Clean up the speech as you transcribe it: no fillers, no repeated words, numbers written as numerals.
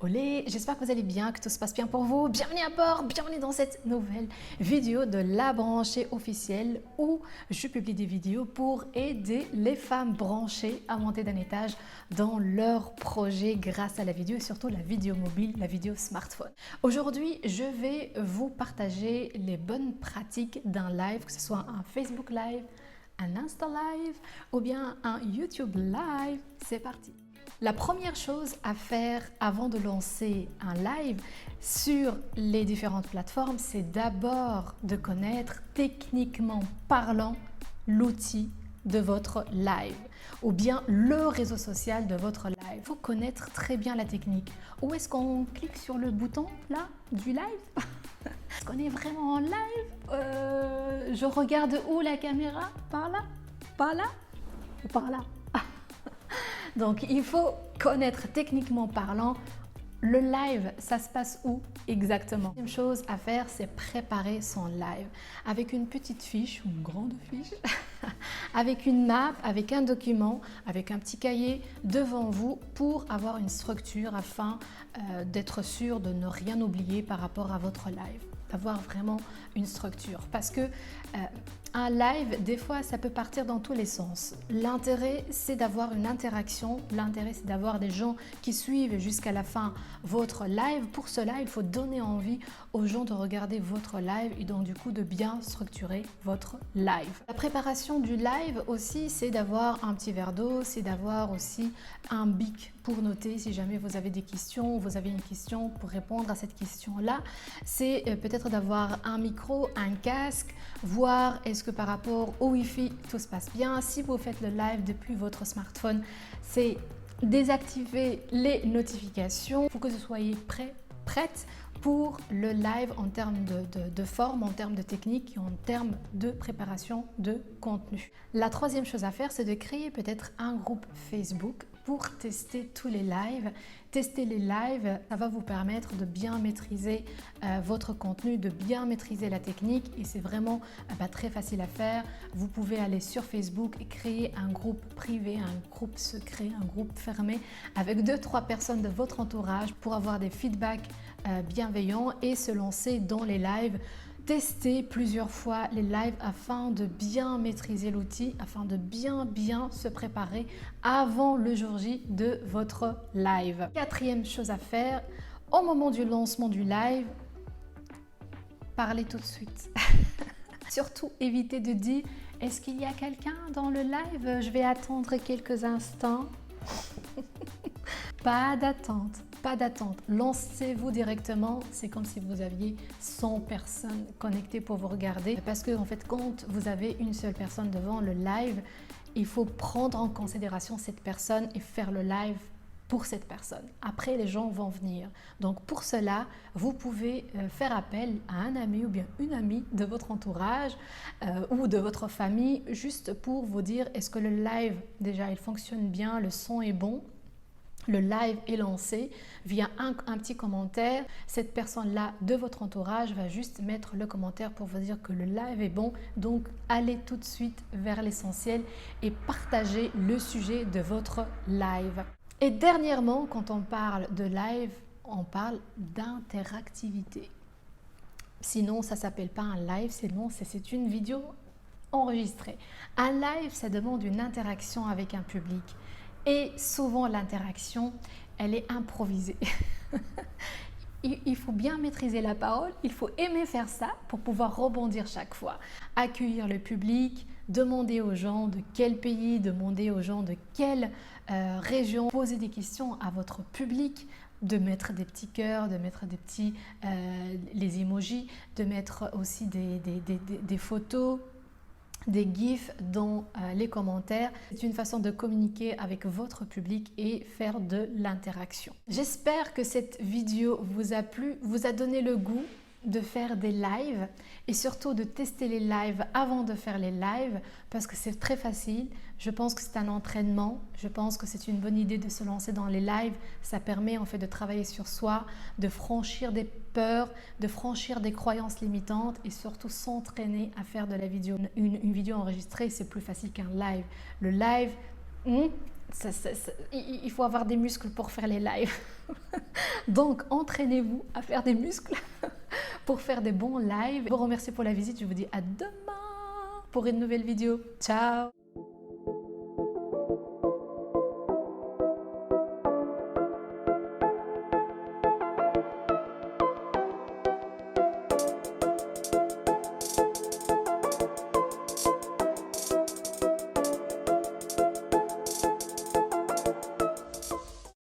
Olé, j'espère que vous allez bien, que tout se passe bien pour vous. Bienvenue à bord, bienvenue dans cette nouvelle vidéo de La Branchée officielle où je publie des vidéos pour aider les femmes branchées à monter d'un étage dans leur projet grâce à la vidéo et surtout la vidéo mobile, la vidéo smartphone. Aujourd'hui, je vais vous partager les bonnes pratiques d'un live, que ce soit un Facebook Live, un Insta Live ou bien un YouTube Live. C'est parti! La première chose à faire avant de lancer un live sur les différentes plateformes, c'est d'abord de connaître techniquement parlant l'outil de votre live ou bien le réseau social de votre live. Il faut connaître très bien la technique. Où est-ce qu'on clique sur le bouton là du live? Est-ce qu'on est vraiment en live? Je regarde où la caméra? Par là? Par là? Ou par là? Donc, il faut connaître techniquement parlant le live, ça se passe où exactement? La deuxième chose à faire, c'est préparer son live avec une petite fiche ou une grande fiche, avec une map, avec un document, avec un petit cahier devant vous pour avoir une structure afin d'être sûr de ne rien oublier par rapport à votre live. Avoir vraiment une structure parce que un live, des fois, ça peut partir dans tous les sens. L'intérêt, c'est d'avoir une interaction. L'intérêt, c'est d'avoir des gens qui suivent jusqu'à la fin votre live. Pour cela, il faut donner envie aux gens de regarder votre live et donc du coup de bien structurer votre live. La préparation du live aussi, c'est d'avoir un petit verre d'eau, c'est d'avoir aussi un bic pour noter si jamais vous avez des questions, vous avez une question pour répondre à cette question-là. C'est peut-être d'avoir un micro, un casque, voir est-ce que par rapport au Wi-Fi, tout se passe bien. Si vous faites le live depuis votre smartphone, c'est désactiver les notifications. Il faut que vous soyez prête pour le live en termes de forme, en termes de technique et en termes de préparation de contenu. La troisième chose à faire, c'est de créer peut-être un groupe Facebook pour tester tous les lives. Tester les lives, ça va vous permettre de bien maîtriser votre contenu, de bien maîtriser la technique et c'est vraiment très facile à faire. Vous pouvez aller sur Facebook et créer un groupe privé, un groupe secret, un groupe fermé avec 2-3 personnes de votre entourage pour avoir des feedbacks bienveillants et se lancer dans les lives. Tester plusieurs fois les lives afin de bien maîtriser l'outil, afin de bien se préparer avant le jour J de votre live. Quatrième chose à faire, au moment du lancement du live, parlez tout de suite. Surtout, évitez de dire « Est-ce qu'il y a quelqu'un dans le live? Je vais attendre quelques instants. » Pas d'attente. Pas d'attente, lancez-vous directement, c'est comme si vous aviez 100 personnes connectées pour vous regarder parce que en fait quand vous avez une seule personne devant le live, il faut prendre en considération cette personne et faire le live pour cette personne. Après les gens vont venir. Donc pour cela, vous pouvez faire appel à un ami ou bien une amie de votre entourage ou de votre famille juste pour vous dire est-ce que le live déjà il fonctionne bien, le son est bon. Le live est lancé via un petit commentaire. Cette personne-là de votre entourage va juste mettre le commentaire pour vous dire que le live est bon. Donc, allez tout de suite vers l'essentiel et partagez le sujet de votre live. Et dernièrement, quand on parle de live, on parle d'interactivité. Sinon, ça ne s'appelle pas un live, sinon c'est une vidéo enregistrée. Un live, ça demande une interaction avec un public. Et souvent, l'interaction, elle est improvisée. Il faut bien maîtriser la parole, il faut aimer faire ça pour pouvoir rebondir chaque fois. Accueillir le public, demander aux gens de quel pays, demander aux gens de quelle région, poser des questions à votre public, de mettre des petits cœurs, de mettre des petits les emojis, de mettre aussi des photos, des gifs dans les commentaires. C'est une façon de communiquer avec votre public et faire de l'interaction. J'espère que cette vidéo vous a plu, vous a donné le goût de faire des lives et surtout de tester les lives avant de faire les lives parce que c'est très facile. Je pense que c'est un entraînement. Je pense que c'est une bonne idée de se lancer dans les lives. Ça permet en fait de travailler sur soi, de franchir des peurs, de franchir des croyances limitantes et surtout s'entraîner à faire de la vidéo. Une vidéo enregistrée, c'est plus facile qu'un live. Le live, Il faut avoir des muscles pour faire les lives. Donc, entraînez-vous à faire des muscles pour faire des bons lives. Je vous remercie pour la visite. Je vous dis à demain pour une nouvelle vidéo. Ciao!